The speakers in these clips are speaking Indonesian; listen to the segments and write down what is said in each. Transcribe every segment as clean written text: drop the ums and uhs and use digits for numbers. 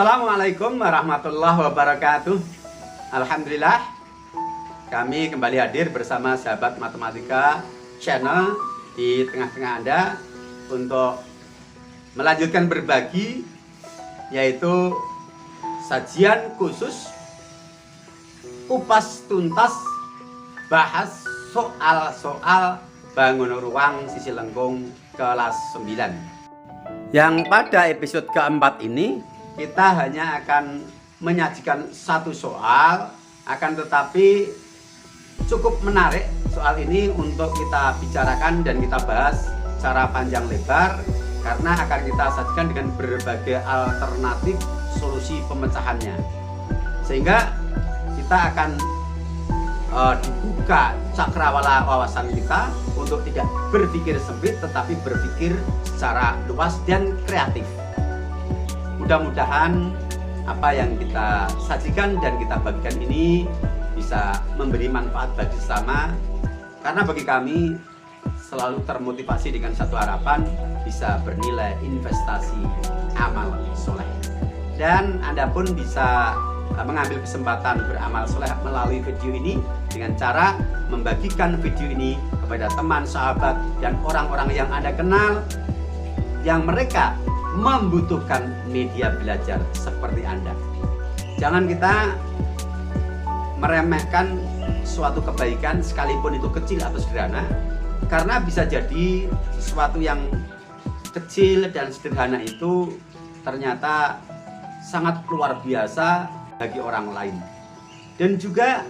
Assalamualaikum warahmatullahi wabarakatuh. Alhamdulillah, kami kembali hadir bersama sahabat matematika channel di tengah-tengah Anda untuk melanjutkan berbagi, yaitu sajian khusus kupas tuntas bahas soal-soal bangun ruang sisi lengkung kelas 9. Yang pada episode keempat ini kita hanya akan menyajikan satu soal, akan tetapi cukup menarik soal ini untuk kita bicarakan dan kita bahas secara panjang lebar, karena akan kita sajikan dengan berbagai alternatif solusi pemecahannya, sehingga kita akan dibuka cakrawala wawasan kita untuk tidak berpikir sempit tetapi berpikir secara luas dan kreatif. Mudah-mudahan apa yang kita sajikan dan kita bagikan ini bisa memberi manfaat bagi sesama, karena bagi kami selalu termotivasi dengan satu harapan, bisa bernilai investasi amal soleh. Dan Anda pun bisa mengambil kesempatan beramal soleh melalui video ini dengan cara membagikan video ini kepada teman, sahabat, dan orang-orang yang Anda kenal yang mereka membutuhkan media belajar seperti Anda. Jangan kita meremehkan suatu kebaikan sekalipun itu kecil atau sederhana, karena bisa jadi sesuatu yang kecil dan sederhana itu ternyata sangat luar biasa bagi orang lain, dan juga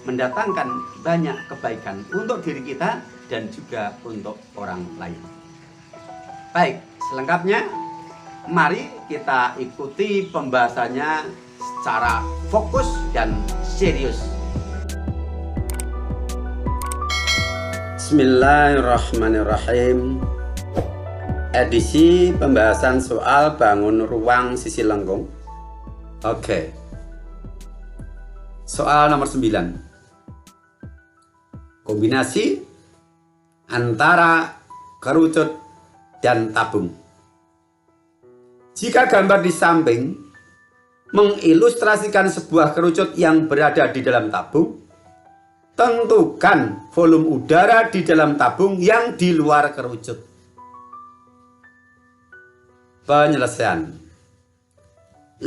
mendatangkan banyak kebaikan untuk diri kita dan juga untuk orang lain. Baik, selengkapnya mari kita ikuti pembahasannya secara fokus dan serius. Bismillahirrahmanirrahim. Edisi pembahasan soal bangun ruang sisi lengkung. Oke. Soal nomor 9. Kombinasi antara kerucut dan tabung. Jika gambar di samping mengilustrasikan sebuah kerucut yang berada di dalam tabung, tentukan volume udara di dalam tabung yang di luar kerucut. Penyelesaian.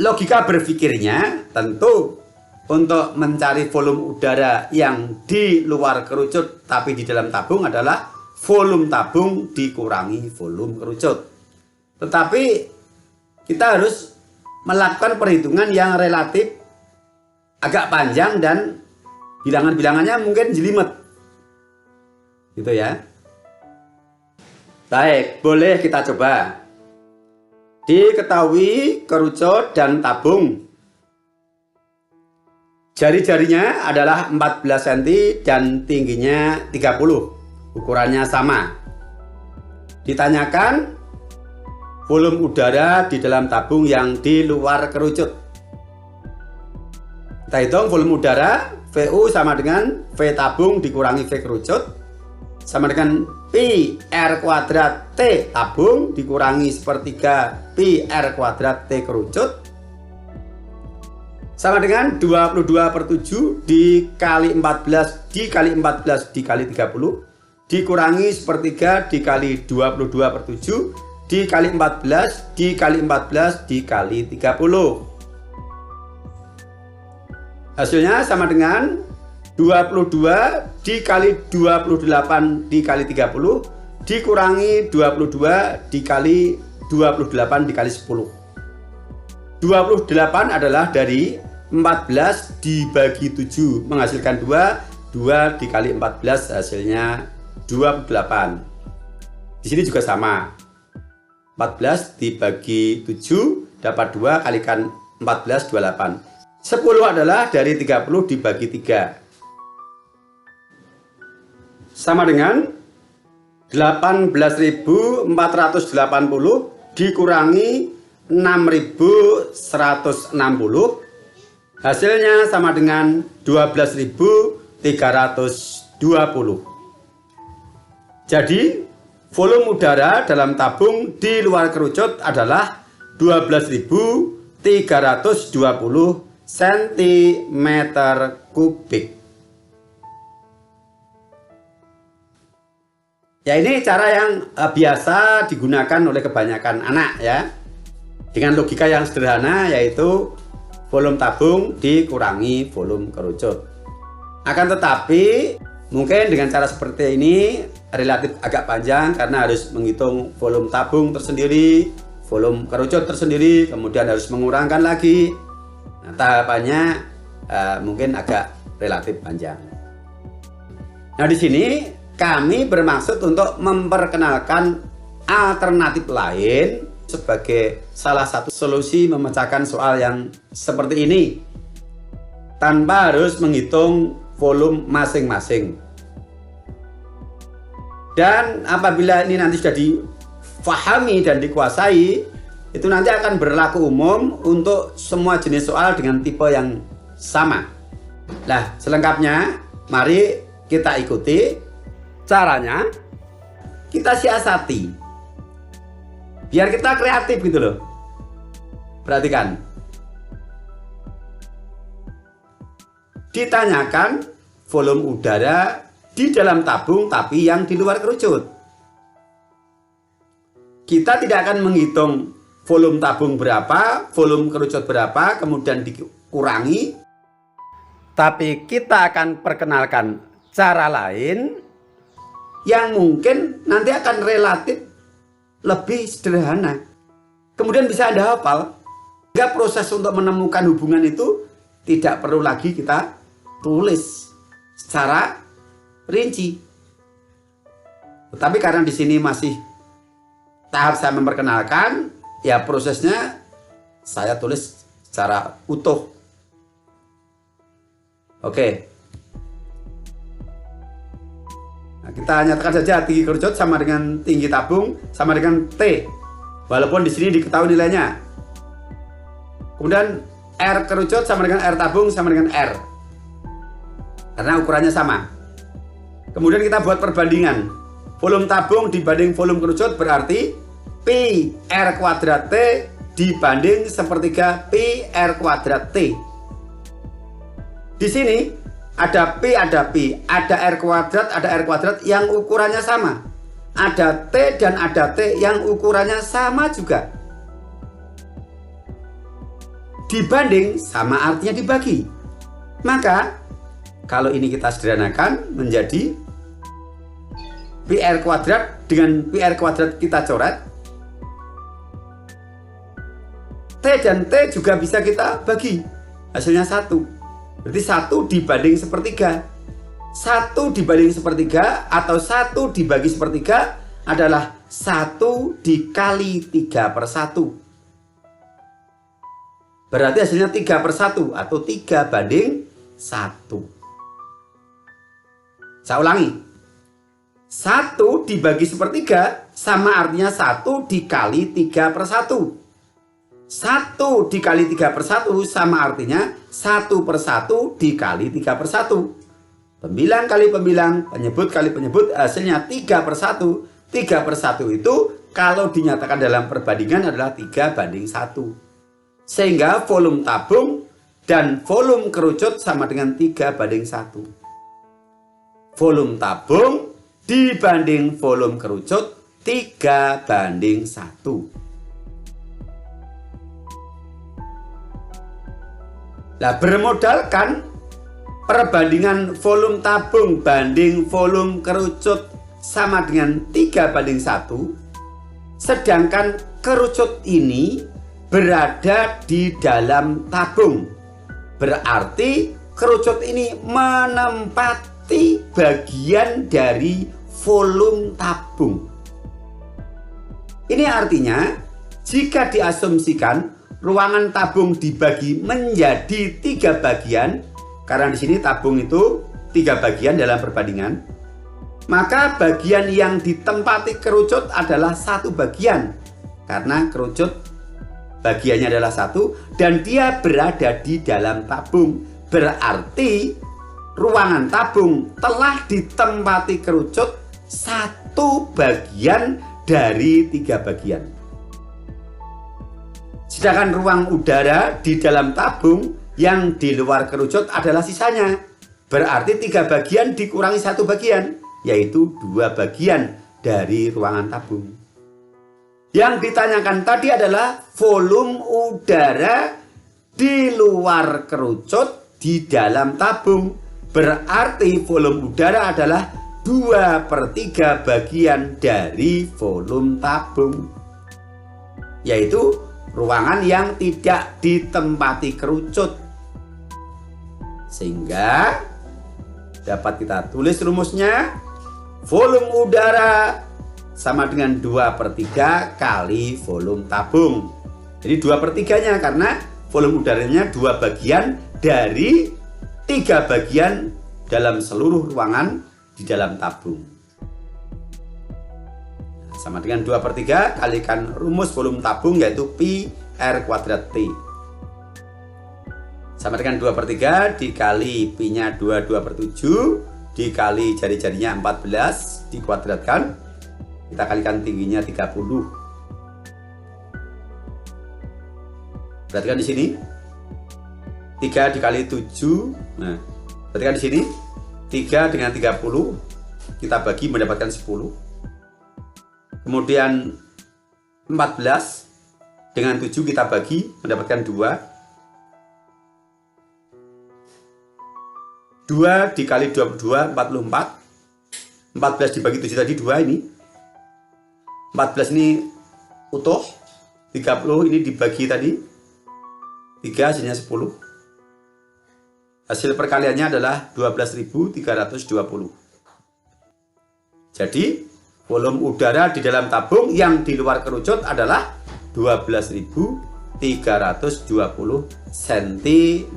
Logika berpikirnya tentu untuk mencari volume udara yang di luar kerucut tapi di dalam tabung adalah volume tabung dikurangi volume kerucut. Tetapi kita harus melakukan perhitungan yang relatif agak panjang dan bilangan-bilangannya mungkin jelimet, gitu ya. Baik, boleh kita coba. Diketahui kerucut dan tabung, jari-jarinya adalah 14 cm dan tingginya 30, ukurannya sama. Ditanyakan volume udara di dalam tabung yang di luar kerucut. Kita hitung volume udara, VU sama dengan V tabung dikurangi V kerucut, sama dengan Pi R kuadrat T tabung dikurangi sepertiga Pi R kuadrat T kerucut, sama dengan 22/7 dikali 14 dikali 14 dikali 30 dikurangi sepertiga dikali 22/7 dikali 14 dikali 14 dikali 30. Hasilnya sama dengan 22 dikali 28 dikali 30 dikurangi 22 dikali 28 dikali 10. 28 adalah dari 14 dibagi 7 menghasilkan 2. 2 dikali 14 hasilnya 28. Di sini juga sama. 14 dibagi 7 dapat 2, kalikan 14 28. 10 adalah dari 30 dibagi 3. Sama dengan 18.480 dikurangi 6.160. Hasilnya sama dengan 12.320. Jadi volume udara dalam tabung di luar kerucut adalah 12.320 320 cm kubik. Ya, ini cara yang biasa digunakan oleh kebanyakan anak ya. Dengan logika yang sederhana, yaitu volume tabung dikurangi volume kerucut. Akan tetapi mungkin dengan cara seperti ini relatif agak panjang karena harus menghitung volume tabung tersendiri, volume kerucut tersendiri, kemudian harus mengurangkan lagi. Nah, tahapannya mungkin agak relatif panjang. Nah, di sini kami bermaksud untuk memperkenalkan alternatif lain sebagai salah satu solusi memecahkan soal yang seperti ini tanpa harus menghitung volume masing-masing. Dan apabila ini nanti sudah difahami dan dikuasai, itu nanti akan berlaku umum untuk semua jenis soal dengan tipe yang sama. Nah, selengkapnya mari kita ikuti. Caranya kita siasati biar kita kreatif gitu loh. Perhatikan. Ditanyakan volume udara di dalam tabung tapi yang di luar kerucut. Kita tidak akan menghitung volume tabung berapa, volume kerucut berapa, kemudian dikurangi. Tapi kita akan perkenalkan cara lain yang mungkin nanti akan relatif lebih sederhana. Kemudian bisa Anda hafal. Sehingga proses untuk menemukan hubungan itu tidak perlu lagi kita tulis secara rinci. Tetapi karena di sini masih tahap saya memperkenalkan, ya prosesnya saya tulis secara utuh. Oke. Nah, kita nyatakan saja tinggi kerucut sama dengan tinggi tabung sama dengan T. Walaupun di sini diketahui nilainya. Kemudian R kerucut sama dengan R tabung sama dengan R. Karena ukurannya sama. Kemudian kita buat perbandingan. Volume tabung dibanding volume kerucut berarti Pi R kuadrat T dibanding sepertiga Pi R kuadrat T. Di sini ada Pi, ada R kuadrat yang ukurannya sama. Ada T dan ada T yang ukurannya sama juga. Dibanding sama artinya dibagi. Maka kalau ini kita sederhanakan menjadi Pi R kuadrat dengan Pi R kuadrat kita coret. T dan T juga bisa kita bagi. Hasilnya 1. Berarti 1 dibanding sepertiga. 1 dibanding sepertiga atau 1 dibagi sepertiga adalah 1 dikali 3/1. Berarti hasilnya 3/1 atau 3 banding 1. Saya ulangi. 1 dibagi sepertiga sama artinya 1 dikali 3/1. 1 dikali 3/1 sama artinya 1/1 dikali 3/1. Pembilang kali pembilang, penyebut kali penyebut, hasilnya 3/1. 3/1 itu kalau dinyatakan dalam perbandingan adalah 3/1. Sehingga volume tabung dan volume kerucut sama dengan 3/1. Volume tabung dibanding volume kerucut 3/1. Nah, bermodalkan perbandingan volume tabung banding volume kerucut sama dengan 3/1, sedangkan kerucut ini berada di dalam tabung. Berarti kerucut ini menempati bagian dari volume tabung. Ini artinya jika diasumsikan ruangan tabung dibagi menjadi 3 bagian, karena di sini tabung itu 3 bagian dalam perbandingan, maka bagian yang ditempati kerucut adalah 1 bagian, karena kerucut bagiannya adalah 1 dan dia berada di dalam tabung. Berarti ruangan tabung telah ditempati kerucut 1 bagian dari 3 bagian. Sedangkan ruang udara di dalam tabung yang di luar kerucut adalah sisanya. Berarti 3 bagian dikurangi 1 bagian, yaitu 2 bagian dari ruangan tabung. Yang ditanyakan tadi adalah volume udara di luar kerucut di dalam tabung. Berarti volume udara adalah 2/3 bagian dari volume tabung, yaitu ruangan yang tidak ditempati kerucut. Sehingga dapat kita tulis rumusnya, volume udara sama dengan 2/3 kali volume tabung. Jadi 2/3-nya karena volume udaranya 2 bagian dari 3 bagian dalam seluruh ruangan di dalam tabung. Sama dengan 2/3 kalikan rumus volume tabung, yaitu pi R kuadrat T. Sama dengan 2/3 dikali pi-nya 2/7 dikali jari-jarinya 14 dikuadratkan. Kita kalikan tingginya 30. Perhatikan di sini 3 dikali 7. Nah, perhatikan di sini 3 dengan 30 kita bagi mendapatkan 10. Kemudian 14 dengan 7 kita bagi mendapatkan 2. 2 dikali 22 44. 14 dibagi 7 tadi 2 ini. 14 ini utuh, 30 ini dibagi tadi 3 hasilnya 10. Hasil perkaliannya adalah 12.320. Jadi volume udara di dalam tabung yang di luar kerucut adalah 12.320 cm3.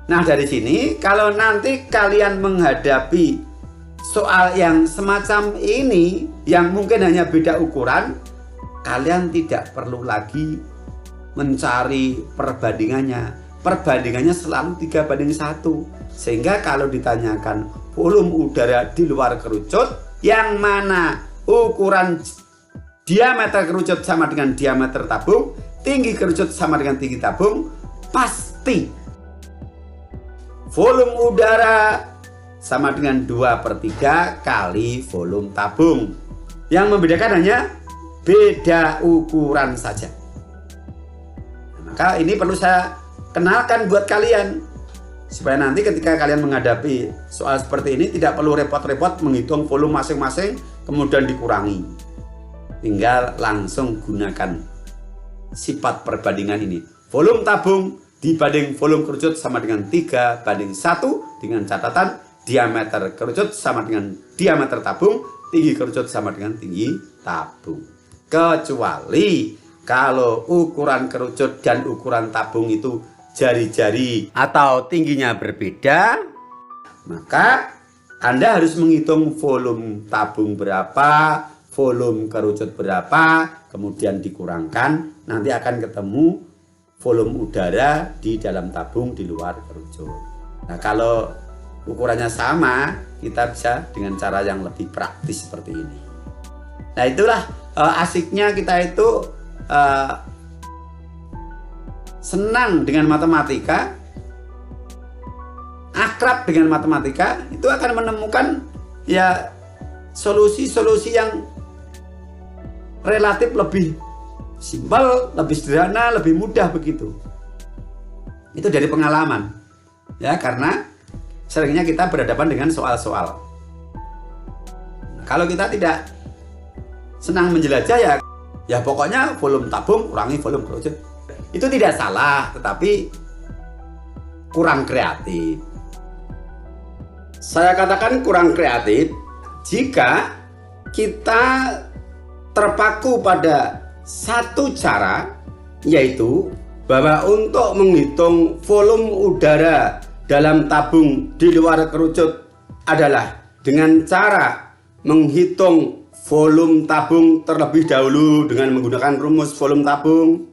Nah, dari sini kalau nanti kalian menghadapi soal yang semacam ini yang mungkin hanya beda ukuran, kalian tidak perlu lagi mencari perbandingannya. Perbandingannya selalu 3/1. Sehingga kalau ditanyakan volume udara di luar kerucut yang mana ukuran diameter kerucut sama dengan diameter tabung, tinggi kerucut sama dengan tinggi tabung, pasti volume udara sama dengan 2/3 kali volume tabung. Yang membedakan hanya beda ukuran saja. Nah, maka ini perlu saya kenalkan buat kalian, supaya nanti ketika kalian menghadapi soal seperti ini tidak perlu repot-repot menghitung volume masing-masing kemudian dikurangi. Tinggal langsung gunakan sifat perbandingan ini. Volume tabung dibanding volume kerucut sama dengan 3/1, dengan catatan diameter kerucut sama dengan diameter tabung, tinggi kerucut sama dengan tinggi tabung. Kecuali kalau ukuran kerucut dan ukuran tabung itu jari-jari atau tingginya berbeda, maka Anda harus menghitung volume tabung berapa, volume kerucut berapa, kemudian dikurangkan, nanti akan ketemu volume udara di dalam tabung di luar kerucut. Nah, kalau ukurannya sama, kita bisa dengan cara yang lebih praktis seperti ini. Nah, itulah asiknya kita itu senang dengan matematika, akrab dengan matematika, itu akan menemukan ya solusi-solusi yang relatif lebih simpel, lebih sederhana, lebih mudah begitu. Itu dari pengalaman. Ya, karena seringnya kita berhadapan dengan soal-soal. Kalau kita tidak senang menjelajah, ya pokoknya volume tabung kurangi volume kerucut. Itu tidak salah, tetapi kurang kreatif. Saya katakan kurang kreatif jika kita terpaku pada satu cara, yaitu bahwa untuk menghitung volume udara dalam tabung di luar kerucut adalah dengan cara menghitung volume tabung terlebih dahulu dengan menggunakan rumus volume tabung,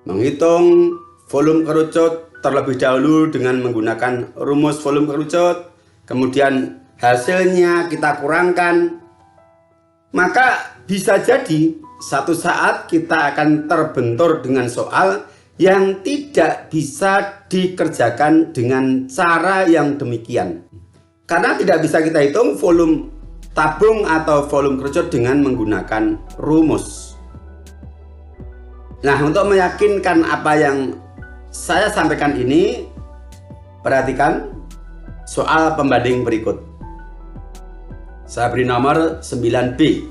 menghitung volume kerucut terlebih dahulu dengan menggunakan rumus volume kerucut, kemudian hasilnya kita kurangkan, maka bisa jadi satu saat kita akan terbentur dengan soal yang tidak bisa dikerjakan dengan cara yang demikian. Karena tidak bisa kita hitung volume tabung atau volume kerucut dengan menggunakan rumus. Nah, untuk meyakinkan apa yang saya sampaikan ini, perhatikan soal pembanding berikut. Saya beri nomor 9B.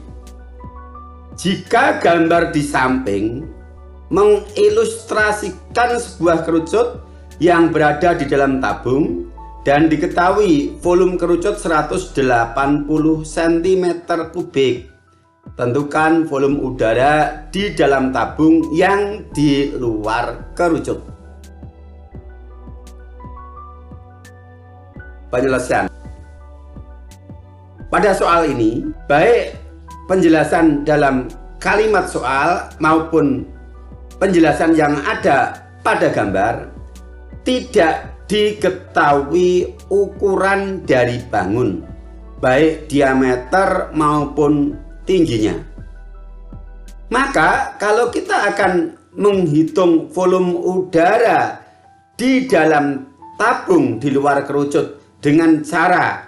Jika gambar di samping mengilustrasikan sebuah kerucut yang berada di dalam tabung dan diketahui volume kerucut 180 cm3, tentukan volume udara di dalam tabung yang di luar kerucut. Penjelasan. Pada soal ini, baik penjelasan dalam kalimat soal maupun penjelasan yang ada pada gambar tidak diketahui ukuran dari bangun, baik diameter maupun tingginya. Maka kalau kita akan menghitung volume udara di dalam tabung di luar kerucut dengan cara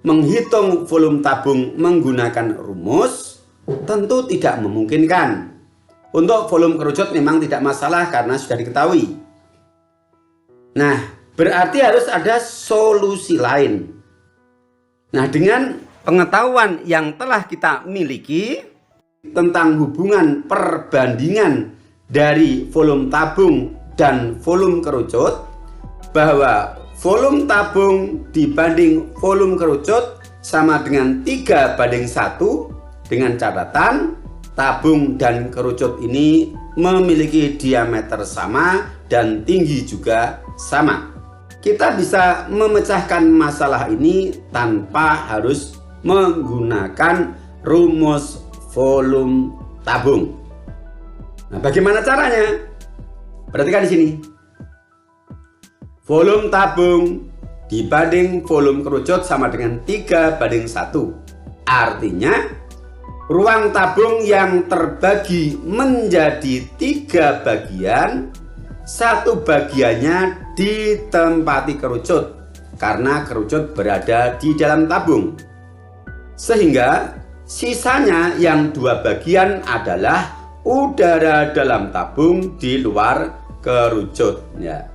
menghitung volume tabung menggunakan rumus, tentu tidak memungkinkan. Untuk volume kerucut memang tidak masalah karena sudah diketahui. Nah, berarti harus ada solusi lain. Nah, dengan pengetahuan yang telah kita miliki tentang hubungan perbandingan dari volume tabung dan volume kerucut, bahwa volume tabung dibanding volume kerucut sama dengan 3:1, dengan catatan tabung dan kerucut ini memiliki diameter sama dan tinggi juga sama. Kita bisa memecahkan masalah ini tanpa harus menggunakan rumus volume tabung. Nah, bagaimana caranya? Perhatikan di sini. Volume tabung dibanding volume kerucut sama dengan 3:1. Artinya ruang tabung yang terbagi menjadi 3 bagian, 1 bagiannya ditempati kerucut karena kerucut berada di dalam tabung, sehingga sisanya yang 2 bagian adalah udara dalam tabung di luar kerucut ya.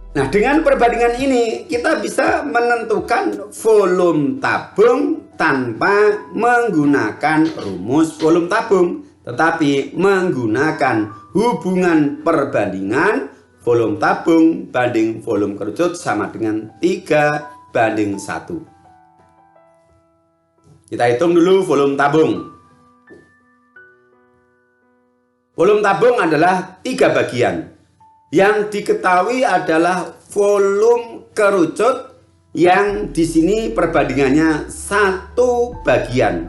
Nah, dengan perbandingan ini kita bisa menentukan volume tabung tanpa menggunakan rumus volume tabung, tetapi menggunakan hubungan perbandingan volume tabung banding volume kerucut sama dengan 3:1. Kita hitung dulu volume tabung. Volume tabung adalah 3 bagian. Yang diketahui adalah volume kerucut yang di sini perbandingannya 1 bagian.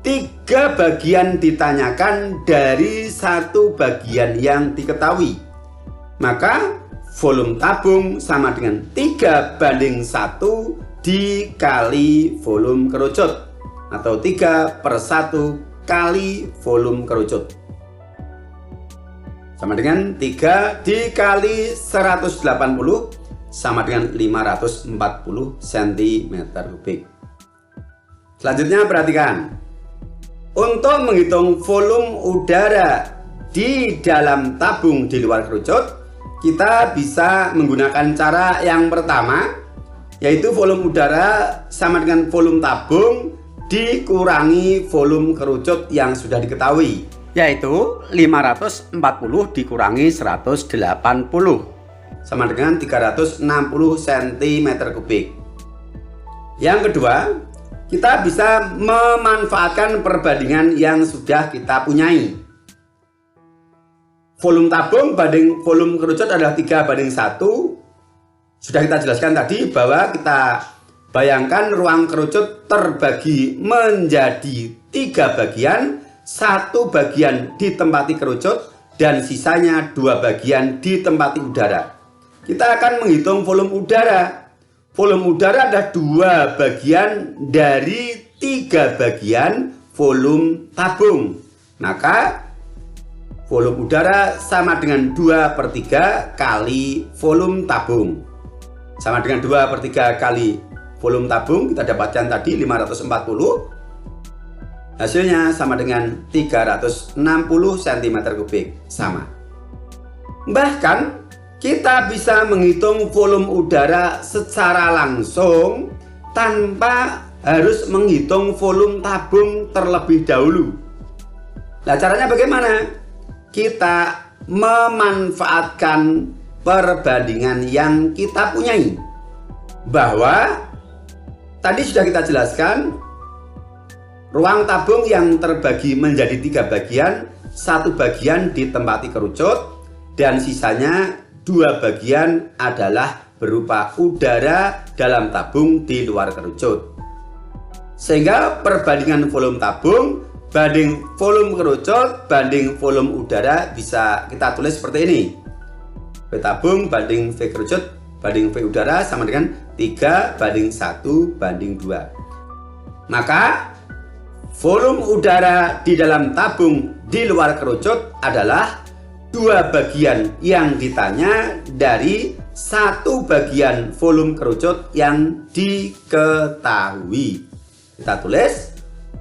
3 bagian ditanyakan dari 1 bagian yang diketahui. Maka volume tabung sama dengan 3:1 dikali volume kerucut, atau 3/1 kali volume kerucut, sama dengan 3 dikali 180 sama dengan 540 cm3. Selanjutnya perhatikan. Untuk menghitung volume udara di dalam tabung di luar kerucut, kita bisa menggunakan cara yang pertama, yaitu volume udara sama dengan volume tabung dikurangi volume kerucut yang sudah diketahui, yaitu 540 dikurangi 180 sama dengan 360 cm3. Yang kedua, kita bisa memanfaatkan perbandingan yang sudah kita punyai. Volume tabung banding volume kerucut adalah 3:1. Sudah kita jelaskan tadi bahwa kita bayangkan ruang kerucut terbagi menjadi 3 bagian, 1 bagian ditempati kerucut dan sisanya 2 bagian ditempati udara. Kita akan menghitung volume udara. Volume udara ada 2 bagian dari 3 bagian volume tabung. Maka volume udara sama dengan 2/3 kali volume tabung. Sama dengan 2/3 kali volume tabung, kita dapatkan tadi 540. Hasilnya sama dengan 360 cm3. Sama. Bahkan kita bisa menghitung volume udara secara langsung tanpa harus menghitung volume tabung terlebih dahulu. Nah, caranya bagaimana? Kita memanfaatkan perbandingan yang kita punyai. Bahwa tadi sudah kita jelaskan, ruang tabung yang terbagi menjadi 3 bagian, 1 bagian ditempati kerucut, dan sisanya 2 bagian adalah berupa udara dalam tabung di luar kerucut. Sehingga perbandingan volume tabung banding volume kerucut banding volume udara bisa kita tulis seperti ini. V tabung banding V kerucut banding V udara sama dengan 3:1:2. Maka volume udara di dalam tabung di luar kerucut adalah 2 bagian yang ditanya dari 1 bagian volume kerucut yang diketahui. Kita tulis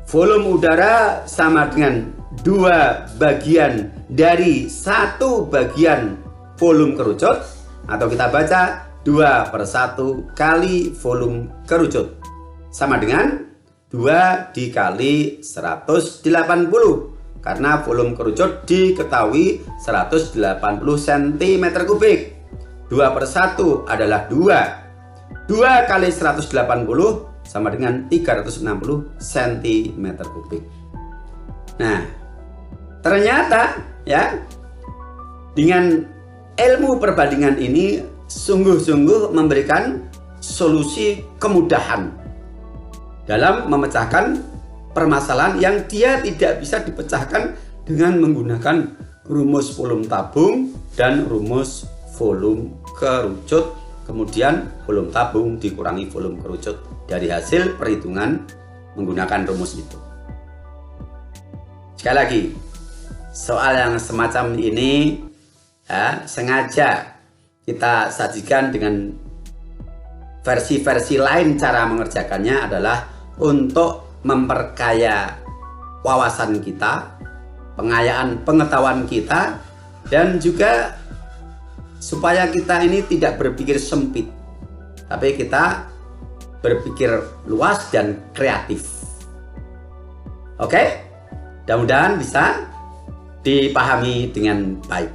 volume udara sama dengan 2 bagian dari 1 bagian volume kerucut, atau kita baca 2/1 kali volume kerucut sama dengan 2 dikali 180, karena volume kerucut diketahui 180 cm3. 2/1 adalah 2. 2 kali 180 sama dengan 360 cm3. Nah, ternyata ya, dengan ilmu perbandingan ini sungguh-sungguh memberikan solusi kemudahan dalam memecahkan permasalahan yang dia tidak bisa dipecahkan dengan menggunakan rumus volume tabung dan rumus volume kerucut, kemudian volume tabung dikurangi volume kerucut dari hasil perhitungan menggunakan rumus itu. Sekali lagi, soal yang semacam ini ya, sengaja kita sajikan dengan versi-versi lain. Cara mengerjakannya adalah untuk memperkaya wawasan kita, pengayaan pengetahuan kita, dan juga supaya kita ini tidak berpikir sempit, tapi kita berpikir luas dan kreatif. Oke? Mudah-mudahan bisa dipahami dengan baik.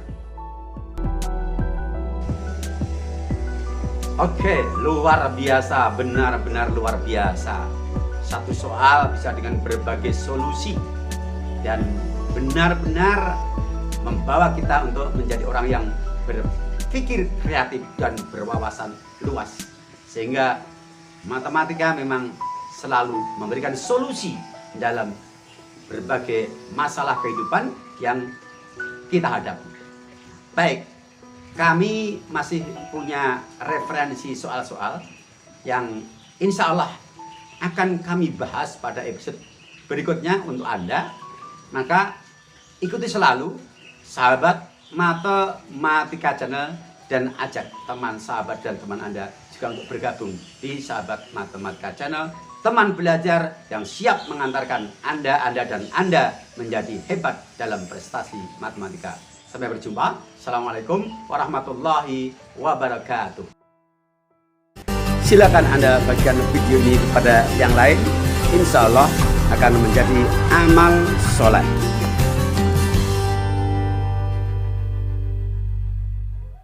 Oke, luar biasa, benar-benar luar biasa. Satu soal bisa dengan berbagai solusi dan benar-benar membawa kita untuk menjadi orang yang berpikir kreatif dan berwawasan luas. Sehingga matematika memang selalu memberikan solusi dalam berbagai masalah kehidupan yang kita hadapi. Baik, kami masih punya referensi soal-soal yang insya Allah akan kami bahas pada episode berikutnya untuk Anda. Maka ikuti selalu sahabat Matematika Channel dan ajak teman, sahabat, dan teman Anda juga untuk bergabung di sahabat Matematika Channel, teman belajar yang siap mengantarkan Anda dan Anda menjadi hebat dalam prestasi matematika. Sampai berjumpa. Assalamualaikum warahmatullahi wabarakatuh. Silakan Anda bagikan video ini kepada yang lain. Insya Allah akan menjadi amal soleh.